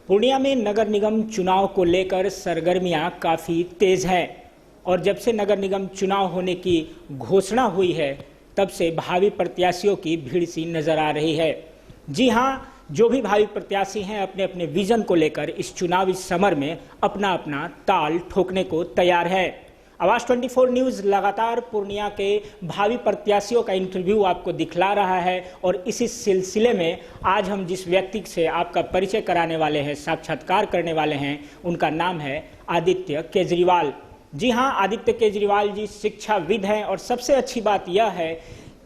पूर्णिया में नगर निगम चुनाव को लेकर सरगर्मियां काफ़ी तेज हैं और जब से नगर निगम चुनाव होने की घोषणा हुई है तब से भावी प्रत्याशियों की भीड़ सी नजर आ रही है। जी हां, जो भी भावी प्रत्याशी हैं अपने अपने विजन को लेकर इस चुनावी समर में अपना अपना ताल ठोकने को तैयार है। आवाज 24 न्यूज़ लगातार पूर्णिया के भावी प्रत्याशियों का इंटरव्यू आपको दिखला रहा है और इसी सिलसिले में आज हम जिस व्यक्ति से आपका परिचय कराने वाले हैं, साक्षात्कार करने वाले हैं, उनका नाम है आदित्य केजरीवाल। जी हां, आदित्य केजरीवाल जी शिक्षाविद हैं और सबसे अच्छी बात यह है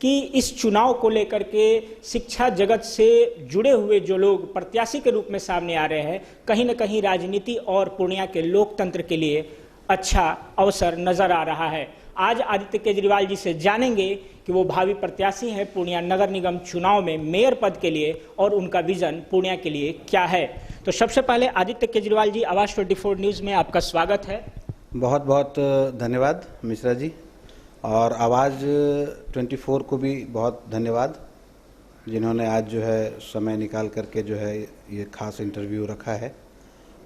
कि इस चुनाव को लेकर के शिक्षा जगत से जुड़े हुए जो लोग प्रत्याशी के रूप में सामने आ रहे हैं, कहीं ना कहीं राजनीति और पूर्णिया के लोकतंत्र के लिए अच्छा अवसर नजर आ रहा है। आज आदित्य केजरीवाल जी से जानेंगे कि वो भावी प्रत्याशी हैं पूर्णिया नगर निगम चुनाव में मेयर पद के लिए और उनका विजन पूर्णिया के लिए क्या है। तो सबसे पहले आदित्य केजरीवाल जी, आवाज 24 न्यूज़ में आपका स्वागत है। बहुत बहुत धन्यवाद मिश्रा जी, और आवाज़ 24 को भी बहुत धन्यवाद जिन्होंने आज जो है समय निकाल करके जो है ये खास इंटरव्यू रखा है।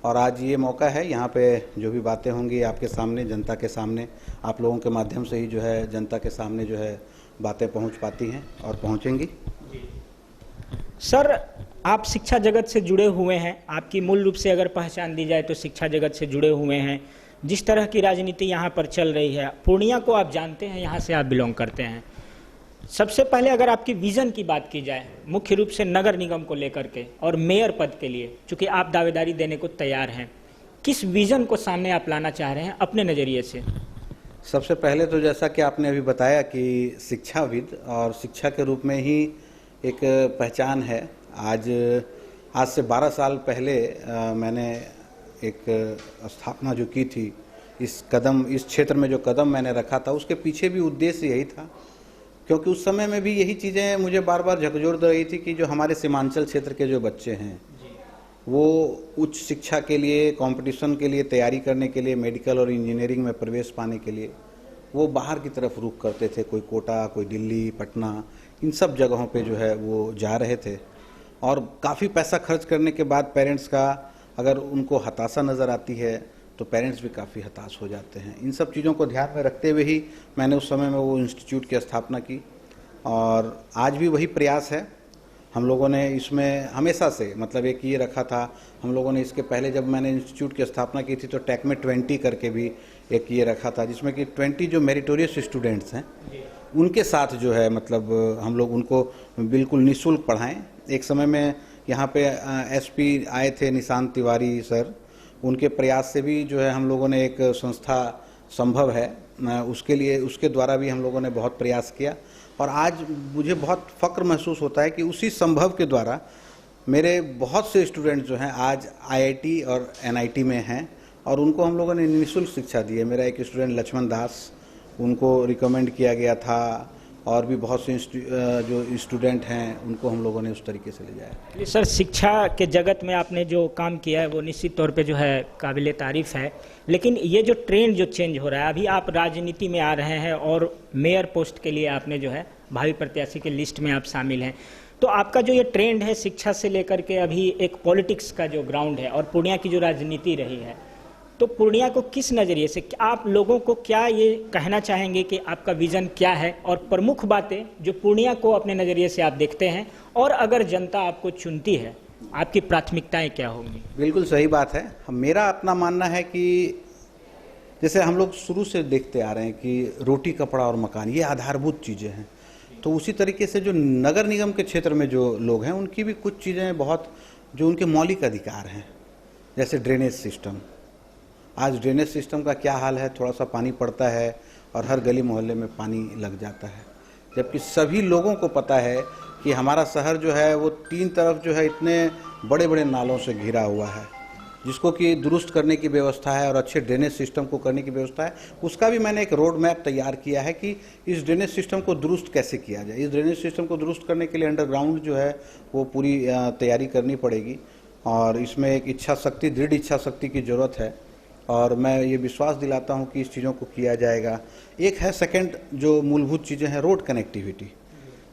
और आज ये मौका है, यहाँ पे जो भी बातें होंगी आपके सामने, जनता के सामने, आप लोगों के माध्यम से ही जो है जनता के सामने जो है बातें पहुँच पाती हैं और पहुँचेंगी। सर, आप शिक्षा जगत से जुड़े हुए हैं, आपकी मूल रूप से अगर पहचान दी जाए तो शिक्षा जगत से जुड़े हुए हैं। जिस तरह की राजनीति यहाँ पर चल रही है, पूर्णिया को आप जानते हैं, यहाँ से आप बिलोंग करते हैं। सबसे पहले अगर आपकी विजन की बात की जाए, मुख्य रूप से नगर निगम को लेकर के और मेयर पद के लिए, चूंकि आप दावेदारी देने को तैयार हैं, किस विजन को सामने आप लाना चाह रहे हैं अपने नज़रिए से? सबसे पहले तो जैसा कि आपने अभी बताया कि शिक्षाविद और शिक्षा के रूप में ही एक पहचान है। आज से 12 साल पहले मैंने एक स्थापना जो की थी, इस क्षेत्र में जो कदम मैंने रखा था, उसके पीछे भी उद्देश्य यही था, क्योंकि उस समय में भी यही चीज़ें मुझे बार बार झकझोर दे रही थी कि जो हमारे सीमांचल क्षेत्र के जो बच्चे हैं वो उच्च शिक्षा के लिए, कंपटीशन के लिए तैयारी करने के लिए, मेडिकल और इंजीनियरिंग में प्रवेश पाने के लिए वो बाहर की तरफ रुख करते थे। कोई कोटा, कोई दिल्ली, पटना, इन सब जगहों पे जो है वो जा रहे थे। और काफ़ी पैसा खर्च करने के बाद पेरेंट्स का अगर उनको हताशा नज़र आती है तो पेरेंट्स भी काफ़ी हताश हो जाते हैं। इन सब चीज़ों को ध्यान में रखते हुए ही मैंने उस समय में वो इंस्टीट्यूट की स्थापना की और आज भी वही प्रयास है। हम लोगों ने इसमें हमेशा से मतलब एक ये रखा था, हम लोगों ने इसके पहले जब मैंने इंस्टीट्यूट की स्थापना की थी तो टेक में 20 करके भी एक ये रखा था, जिसमें कि 20 जो मेरिटोरियस स्टूडेंट्स हैं उनके साथ जो है मतलब हम लोग उनको बिल्कुल निःशुल्क पढ़ाएं। एक समय में यहाँ पे एसपी आए थे निशांत तिवारी सर, उनके प्रयास से भी जो है हम लोगों ने एक संस्था संभव है उसके द्वारा भी हम लोगों ने बहुत प्रयास किया। और आज मुझे बहुत फ़ख्र महसूस होता है कि उसी संभव के द्वारा मेरे बहुत से स्टूडेंट जो हैं आज आईआईटी और एनआईटी में हैं और उनको हम लोगों ने निःशुल्क शिक्षा दी है। मेरा एक स्टूडेंट लक्ष्मण दास, उनको रिकमेंड किया गया था, और भी बहुत से जो स्टूडेंट हैं उनको हम लोगों ने उस तरीके से ले जाया। सर, शिक्षा के जगत में आपने जो काम किया है वो निश्चित तौर पे जो है काबिले तारीफ़ है, लेकिन ये जो ट्रेंड जो चेंज हो रहा है, अभी आप राजनीति में आ रहे हैं और मेयर पोस्ट के लिए आपने जो है भावी प्रत्याशी के लिस्ट में आप शामिल हैं, तो आपका जो ये ट्रेंड है शिक्षा से लेकर के अभी एक पॉलिटिक्स का जो ग्राउंड है और पूर्णिया की जो राजनीति रही है, तो पूर्णिया को किस नज़रिए से आप लोगों को क्या ये कहना चाहेंगे कि आपका विज़न क्या है और प्रमुख बातें जो पूर्णिया को अपने नज़रिए से आप देखते हैं, और अगर जनता आपको चुनती है आपकी प्राथमिकताएं क्या होंगी? बिल्कुल सही बात है। मेरा अपना मानना है कि जैसे हम लोग शुरू से देखते आ रहे हैं कि रोटी, कपड़ा और मकान ये आधारभूत चीज़ें हैं, तो उसी तरीके से जो नगर निगम के क्षेत्र में जो लोग हैं उनकी भी कुछ चीज़ें बहुत जो उनके मौलिक अधिकार हैं, जैसे ड्रेनेज सिस्टम। आज ड्रेनेज सिस्टम का क्या हाल है, थोड़ा सा पानी पड़ता है और हर गली मोहल्ले में पानी लग जाता है, जबकि सभी लोगों को पता है कि हमारा शहर जो है वो 3 तरफ जो है इतने बड़े बड़े नालों से घिरा हुआ है, जिसको कि दुरुस्त करने की व्यवस्था है और अच्छे ड्रेनेज सिस्टम को करने की व्यवस्था है। उसका भी मैंने एक रोड मैप तैयार किया है कि इस ड्रेनेज सिस्टम को दुरुस्त कैसे किया जाए। इस ड्रेनेज सिस्टम को दुरुस्त करने के लिए अंडरग्राउंड जो है वो पूरी तैयारी करनी पड़ेगी और इसमें एक इच्छा शक्ति, दृढ़ इच्छा शक्ति की ज़रूरत है और मैं ये विश्वास दिलाता हूँ कि इस चीज़ों को किया जाएगा। एक है सेकंड जो मूलभूत चीज़ें हैं, रोड कनेक्टिविटी,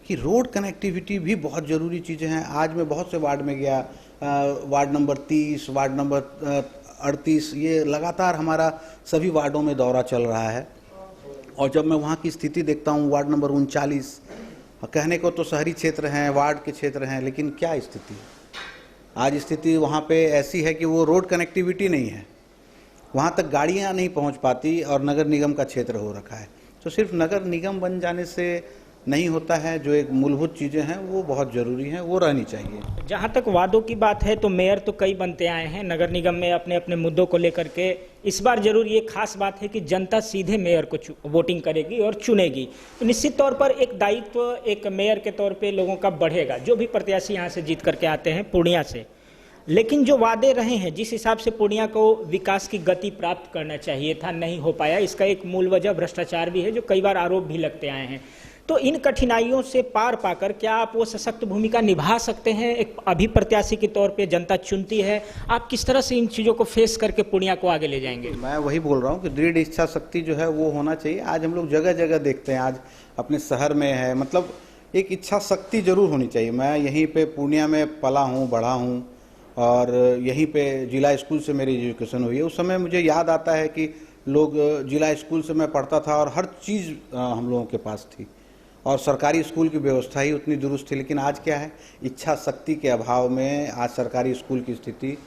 कि रोड कनेक्टिविटी भी बहुत ज़रूरी चीज़ें हैं। आज मैं बहुत से वार्ड में गया, वार्ड नंबर 30, वार्ड नंबर 38, ये लगातार हमारा सभी वार्डों में दौरा चल रहा है। और जब मैं वहाँ की स्थिति देखता हूँ, वार्ड नंबर 39, कहने को तो शहरी क्षेत्र हैं, वार्ड के क्षेत्र हैं, लेकिन क्या स्थिति है आज? स्थिति वहाँ पे ऐसी है कि वो रोड कनेक्टिविटी नहीं है, वहाँ तक गाड़ियाँ नहीं पहुँच पाती और नगर निगम का क्षेत्र हो रखा है। तो सिर्फ नगर निगम बन जाने से नहीं होता है, जो एक मूलभूत चीज़ें हैं वो बहुत ज़रूरी हैं, वो रहनी चाहिए। जहाँ तक वादों की बात है तो मेयर तो कई बनते आए हैं नगर निगम में अपने अपने मुद्दों को लेकर के। इस बार जरूर ये खास बात है कि जनता सीधे मेयर को वोटिंग करेगी और चुनेगी, तो निश्चित तौर पर एक दायित्व एक मेयर के तौर पे लोगों का बढ़ेगा, जो भी प्रत्याशी यहाँ से जीत करके आते हैं पूर्णिया से। लेकिन जो वादे रहे हैं, जिस हिसाब से पूर्णिया को विकास की गति प्राप्त करना चाहिए था, नहीं हो पाया। इसका एक मूल वजह भ्रष्टाचार भी है, जो कई बार आरोप भी लगते आए हैं। तो इन कठिनाइयों से पार पाकर क्या आप वो सशक्त भूमिका निभा सकते हैं? एक अभी प्रत्याशी के तौर पे जनता चुनती है, आप किस तरह से इन चीज़ों को फेस करके पूर्णिया को आगे ले जाएंगे? मैं वही बोल रहा हूँ कि दृढ़ इच्छा शक्ति जो है वो होना चाहिए। आज हम लोग जगह जगह देखते हैं, आज अपने शहर में है, मतलब एक इच्छा शक्ति जरूर होनी चाहिए। मैं यहीं पे पूर्णिया में पला हूँ, बढ़ा हूँ और यहीं पे जिला स्कूल से मेरी एजुकेशन हुई है। उस समय मुझे याद आता है कि लोग जिला स्कूल से मैं पढ़ता था और हर चीज़ हम लोगों के पास थी और सरकारी स्कूल की व्यवस्था ही उतनी दुरुस्त थी। लेकिन आज क्या है, इच्छा शक्ति के अभाव में आज सरकारी स्कूल की स्थिति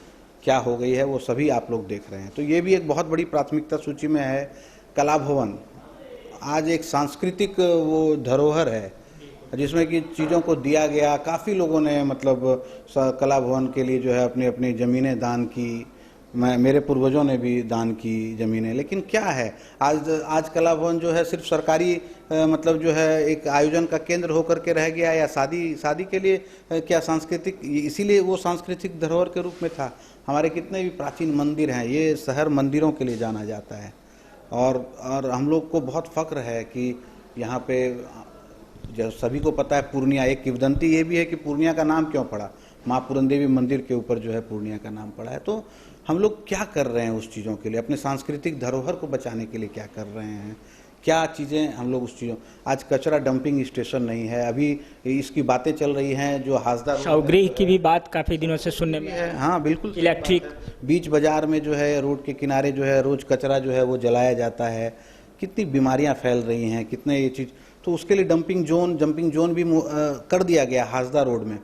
क्या हो गई है वो सभी आप लोग देख रहे हैं। तो ये भी एक बहुत बड़ी प्राथमिकता सूची में है। कला भवन आज एक सांस्कृतिक वो धरोहर है जिसमें कि चीज़ों को दिया गया। काफ़ी लोगों ने मतलब कला भवन के लिए जो है अपनी अपनी ज़मीनें दान की, मेरे पूर्वजों ने भी दान की ज़मीनें। लेकिन क्या है, आज कला भवन जो है सिर्फ सरकारी मतलब जो है एक आयोजन का केंद्र होकर के रह गया, या शादी के लिए क्या सांस्कृतिक, इसीलिए वो सांस्कृतिक धरोहर के रूप में था। हमारे कितने भी प्राचीन मंदिर हैं, ये शहर मंदिरों के लिए जाना जाता है और हम लोग को बहुत फख्र है कि यहाँ पे जो सभी को पता है पूर्णिया, एक किंवदंती ये भी है कि पूर्णिया का नाम क्यों पड़ा, माँ पूरन देवी मंदिर के ऊपर जो है पूर्णिया का नाम पड़ा है। तो हम लोग क्या कर रहे हैं उस चीज़ों के लिए, अपने सांस्कृतिक धरोहर को बचाने के लिए क्या कर रहे हैं, क्या चीज़ें हम लोग उस चीज़ों। आज कचरा डंपिंग स्टेशन नहीं है, अभी इसकी बातें चल रही हैं जो हासदा शवगृह की भी बात काफ़ी दिनों से सुनने में है। हाँ बिल्कुल, इलेक्ट्रिक बीच बाजार में जो है रोड के किनारे जो है रोज कचरा जो है वो जलाया जाता है। कितनी बीमारियां फैल रही हैं, कितने ये चीज़। तो उसके लिए जंपिंग जोन भी कर दिया गया हासदा रोड में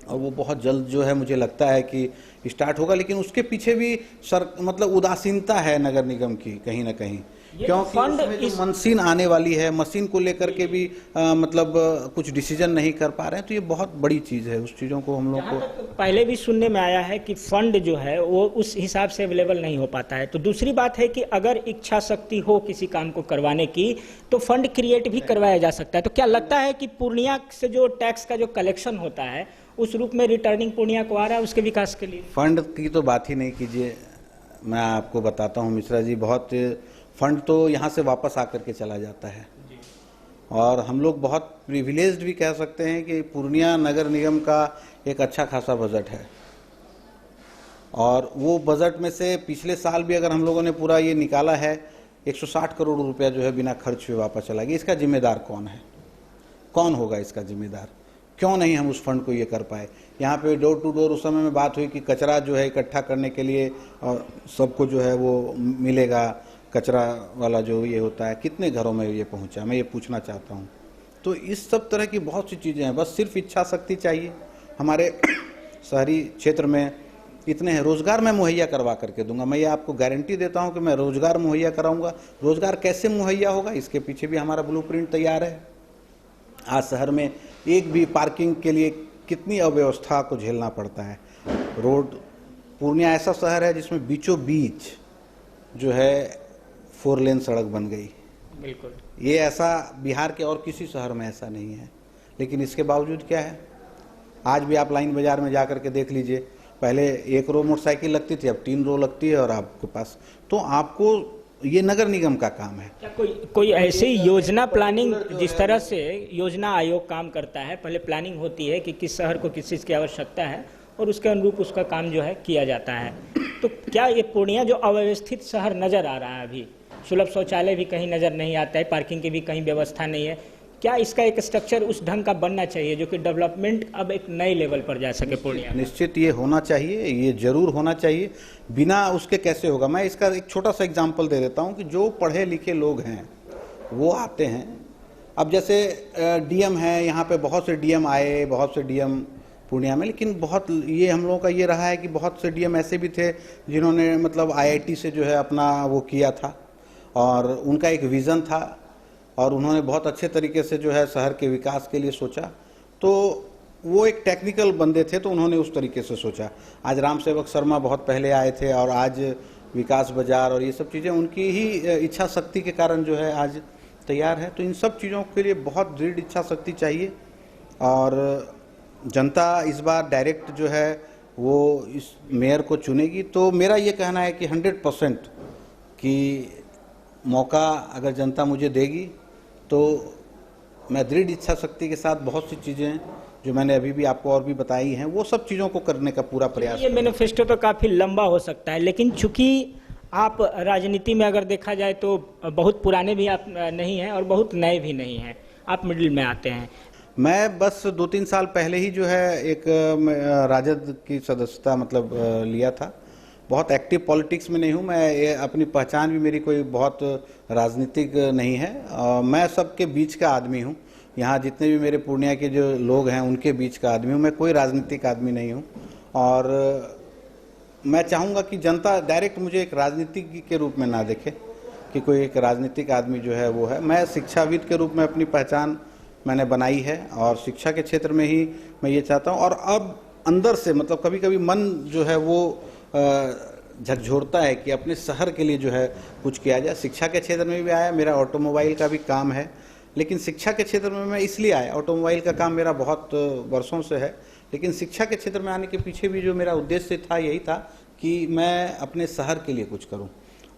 और वो बहुत जल्द जो है मुझे लगता है कि स्टार्ट होगा। लेकिन उसके पीछे भी मतलब उदासीनता है नगर निगम की कहीं ना कहीं, क्योंकि उसमें जो मशीन आने वाली है, मशीन को लेकर के भी मतलब कुछ डिसीजन नहीं कर पा रहे हैं। तो ये बहुत बड़ी चीज़ है, उस चीज़ों को हम लोग को पहले भी सुनने में आया है कि फंड जो है वो उस हिसाब से अवेलेबल नहीं हो पाता है। तो दूसरी बात है कि अगर इच्छा शक्ति हो किसी काम को करवाने की तो फंड क्रिएट भी करवाया जा सकता है। तो क्या लगता है कि पूर्णिया से जो टैक्स का जो कलेक्शन होता है उस रूप में रिटर्निंग पूर्णिया को आ रहा है उसके विकास के लिए? फंड की तो बात ही नहीं कीजिए, मैं आपको बताता हूँ मिश्रा जी, बहुत फंड तो यहाँ से वापस आकर के चला जाता है। और हम लोग बहुत प्रिविलेज्ड भी कह सकते हैं कि पूर्णिया नगर निगम का एक अच्छा खासा बजट है और वो बजट में से पिछले साल भी अगर हम लोगों ने पूरा ये निकाला है 160 करोड़ रुपया जो है बिना खर्च हुए वापस चला गया। इसका जिम्मेदार कौन है, कौन होगा इसका जिम्मेदार? क्यों नहीं हम उस फंड को ये कर पाए? यहाँ पे डोर टू डोर उस समय में बात हुई कि कचरा जो है इकट्ठा करने के लिए और सबको जो है वो मिलेगा, कचरा वाला जो ये होता है, कितने घरों में ये पहुँचा, मैं ये पूछना चाहता हूँ। तो इस सब तरह की बहुत सी चीज़ें हैं, बस सिर्फ इच्छा शक्ति चाहिए। हमारे शहरी क्षेत्र में इतने हैं, रोज़गार मैं मुहैया करवा करके दूंगा, मैं ये आपको गारंटी देता हूँ कि मैं रोज़गार मुहैया कराऊंगा। रोज़गार कैसे मुहैया होगा, इसके पीछे भी हमारा ब्लूप्रिंट तैयार है। आज शहर में एक भी पार्किंग के लिए कितनी अव्यवस्था को झेलना पड़ता है। रोड, पूर्णिया ऐसा शहर है जिसमें बीचों बीच जो है 4 लेन सड़क बन गई। बिल्कुल, ये ऐसा बिहार के और किसी शहर में ऐसा नहीं है। लेकिन इसके बावजूद क्या है, आज भी आप लाइन बाजार में जा कर के देख लीजिए, पहले 1 रो मोटरसाइकिल लगती थी, अब 3 रो लगती है और आपके पास। तो आपको ये नगर निगम का काम है। क्या कोई ऐसी योजना प्लानिंग, जिस तरह से योजना आयोग काम करता है, पहले प्लानिंग होती है कि किस शहर को किस चीज़ की आवश्यकता है और उसके अनुरूप उसका काम जो है किया जाता है। तो क्या ये पूर्णिया जो अव्यवस्थित शहर नज़र आ रहा है, अभी सुलभ शौचालय भी कहीं नज़र नहीं आता है, पार्किंग की भी कहीं व्यवस्था नहीं है, क्या इसका एक स्ट्रक्चर उस ढंग का बनना चाहिए जो कि डेवलपमेंट अब एक नए लेवल पर जा सके पूर्णिया में? निश्चित ये होना चाहिए, ये जरूर होना चाहिए। बिना उसके कैसे होगा? मैं इसका एक छोटा सा एग्जांपल दे देता हूँ कि जो पढ़े लिखे लोग हैं वो आते हैं। अब जैसे डीएम है, यहाँ पे बहुत से डीएम आए, बहुत से डीएम पूर्णिया में, लेकिन बहुत ये हम लोगों का ये रहा है कि बहुत से डीएम ऐसे भी थे जिन्होंने मतलब आईआईटी से जो है अपना वो किया था और उनका एक विज़न था और उन्होंने बहुत अच्छे तरीके से जो है शहर के विकास के लिए सोचा। तो वो एक टेक्निकल बंदे थे तो उन्होंने उस तरीके से सोचा। आज राम सेवक शर्मा बहुत पहले आए थे और आज विकास बाजार और ये सब चीज़ें उनकी ही इच्छा शक्ति के कारण जो है आज तैयार है। तो इन सब चीज़ों के लिए बहुत दृढ़ इच्छा शक्ति चाहिए और जनता इस बार डायरेक्ट जो है वो इस मेयर को चुनेगी। तो मेरा ये कहना है कि 100% कि मौका अगर जनता मुझे देगी तो मैं दृढ़ इच्छा शक्ति के साथ बहुत सी चीज़ें जो मैंने अभी भी आपको और भी बताई हैं वो सब चीज़ों को करने का पूरा प्रयास। ये मैनिफेस्टो तो काफ़ी लंबा हो सकता है, लेकिन चूंकि आप राजनीति में अगर देखा जाए तो बहुत पुराने भी आप नहीं हैं और बहुत नए भी नहीं हैं, आप मिडिल में आते हैं। मैं बस 2-3 साल पहले ही जो है एक राजद की सदस्यता मतलब लिया था। बहुत एक्टिव पॉलिटिक्स में नहीं हूँ मैं, अपनी पहचान भी मेरी कोई बहुत राजनीतिक नहीं है। मैं सबके बीच का आदमी हूँ, यहाँ जितने भी मेरे पूर्णिया के जो लोग हैं उनके बीच का आदमी हूँ, मैं कोई राजनीतिक आदमी नहीं हूँ। और मैं चाहूँगा कि जनता डायरेक्ट मुझे एक राजनीतिक के रूप में ना देखे कि कोई एक राजनीतिक आदमी जो है वो है। मैं शिक्षाविद के रूप में अपनी पहचान मैंने बनाई है और शिक्षा के क्षेत्र में ही मैं ये चाहता हूँ। और अब अंदर से मतलब कभी कभी मन जो है वो झकझोरता है कि अपने शहर के लिए जो है कुछ किया जाए। शिक्षा के क्षेत्र में भी आया, मेरा ऑटोमोबाइल का भी काम है, लेकिन शिक्षा के क्षेत्र में मैं इसलिए आया, ऑटोमोबाइल का काम मेरा बहुत वर्षों से है, लेकिन शिक्षा के क्षेत्र में आने के पीछे भी जो मेरा उद्देश्य था यही था कि मैं अपने शहर के लिए कुछ करूं।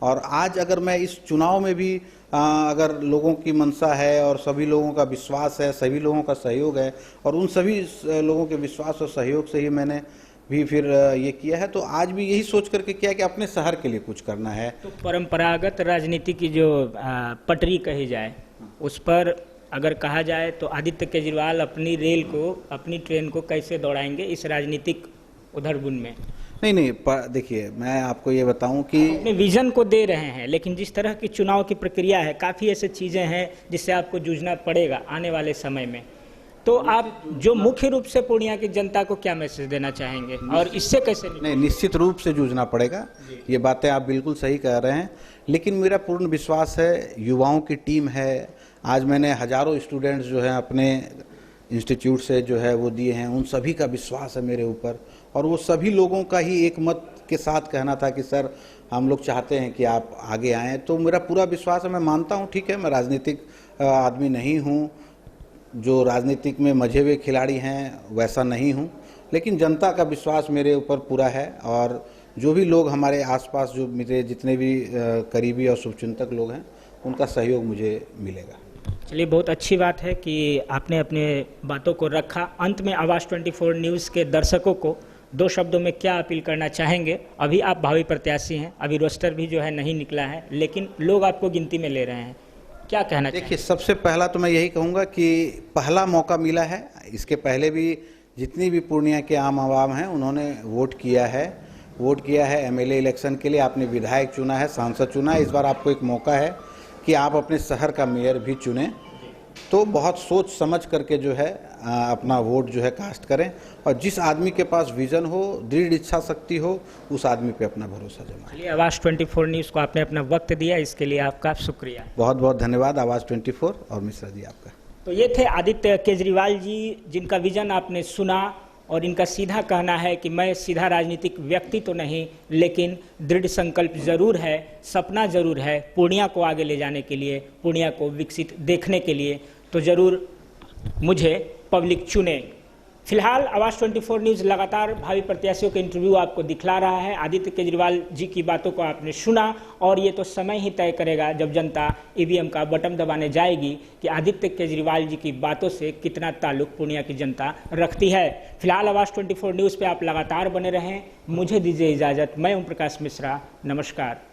और आज अगर मैं इस चुनाव में भी अगर लोगों की मंशा है और सभी लोगों का विश्वास है, सभी लोगों का सहयोग है और उन सभी लोगों के विश्वास और सहयोग से ही मैंने भी फिर ये किया है, तो आज भी यही सोच करके किया कि अपने शहर के लिए कुछ करना है। तो परंपरागत राजनीति की जो पटरी कही जाए उस पर अगर कहा जाए तो आदित्य केजरीवाल अपनी रेल को, अपनी ट्रेन को कैसे दौड़ाएंगे इस राजनीतिक उधरबुन में? नहीं, देखिए मैं आपको ये बताऊं कि अपने विजन को दे रहे हैं, लेकिन जिस तरह की चुनाव की प्रक्रिया है काफ़ी ऐसी चीज़ें हैं जिससे आपको जूझना पड़ेगा आने वाले समय में। तो आप जो मुख्य रूप से पूर्णिया की जनता को क्या मैसेज देना चाहेंगे और इससे कैसे नहीं, निश्चित रूप से जूझना पड़ेगा, ये बातें आप बिल्कुल सही कह रहे हैं। लेकिन मेरा पूर्ण विश्वास है, युवाओं की टीम है। आज मैंने हजारों स्टूडेंट्स जो हैं अपने इंस्टीट्यूट से जो है वो दिए हैं, उन सभी का विश्वास है मेरे ऊपर और वो सभी लोगों का ही एक मत के साथ कहना था कि सर हम लोग चाहते हैं कि आप आगे आएँ। तो मेरा पूरा विश्वास है, मैं मानता हूँ ठीक है मैं राजनीतिक आदमी नहीं हूँ, जो राजनीतिक में मजे हुए खिलाड़ी हैं वैसा नहीं हूं, लेकिन जनता का विश्वास मेरे ऊपर पूरा है और जो भी लोग हमारे आसपास जो मेरे जितने भी करीबी और शुभचिंतक लोग हैं उनका सहयोग मुझे मिलेगा। चलिए, बहुत अच्छी बात है कि आपने अपने बातों को रखा। अंत में आवाज़ 24 न्यूज़ के दर्शकों को 2 शब्दों में क्या अपील करना चाहेंगे? अभी आप भावी प्रत्याशी हैं, अभी रोस्टर भी जो है नहीं निकला है, लेकिन लोग आपको गिनती में ले रहे हैं, क्या कहना चाहिए? देखिए, सबसे पहला तो मैं यही कहूँगा कि पहला मौका मिला है। इसके पहले भी जितनी भी पूर्णिया के आम आवाम हैं उन्होंने वोट किया है एमएलए इलेक्शन के लिए, आपने विधायक चुना है, सांसद चुना है। इस बार आपको एक मौका है कि आप अपने शहर का मेयर भी चुनें। तो बहुत सोच समझ करके जो है अपना वोट जो है कास्ट करें और जिस आदमी के पास विजन हो, दृढ़ इच्छा शक्ति हो, उस आदमी पे अपना भरोसा जमाएं। चलिए, आवाज़ 24 न्यूज़ को आपने अपना वक्त दिया, इसके लिए आपका शुक्रिया। बहुत बहुत धन्यवाद आवाज़ 24 और मिश्रा जी आपका। तो ये थे आदित्य केजरीवाल जी, जिनका विजन आपने सुना और इनका सीधा कहना है कि मैं सीधा राजनीतिक व्यक्ति तो नहीं, लेकिन दृढ़ संकल्प जरूर है, सपना जरूर है पूर्णिया को आगे ले जाने के लिए, पूर्णिया को विकसित देखने के लिए। तो ज़रूर मुझे पब्लिक चुने। फिलहाल आवाज़ 24 न्यूज़ लगातार भावी प्रत्याशियों के इंटरव्यू आपको दिखला रहा है। आदित्य केजरीवाल जी की बातों को आपने सुना और ये तो समय ही तय करेगा जब जनता ईवीएम का बटन दबाने जाएगी कि आदित्य केजरीवाल जी की बातों से कितना ताल्लुक पूर्णिया की जनता रखती है। फिलहाल आवाज़ 24 न्यूज़ पे आप लगातार बने रहें। मुझे दीजिए इजाज़त। मैं ओम प्रकाश मिश्रा, नमस्कार।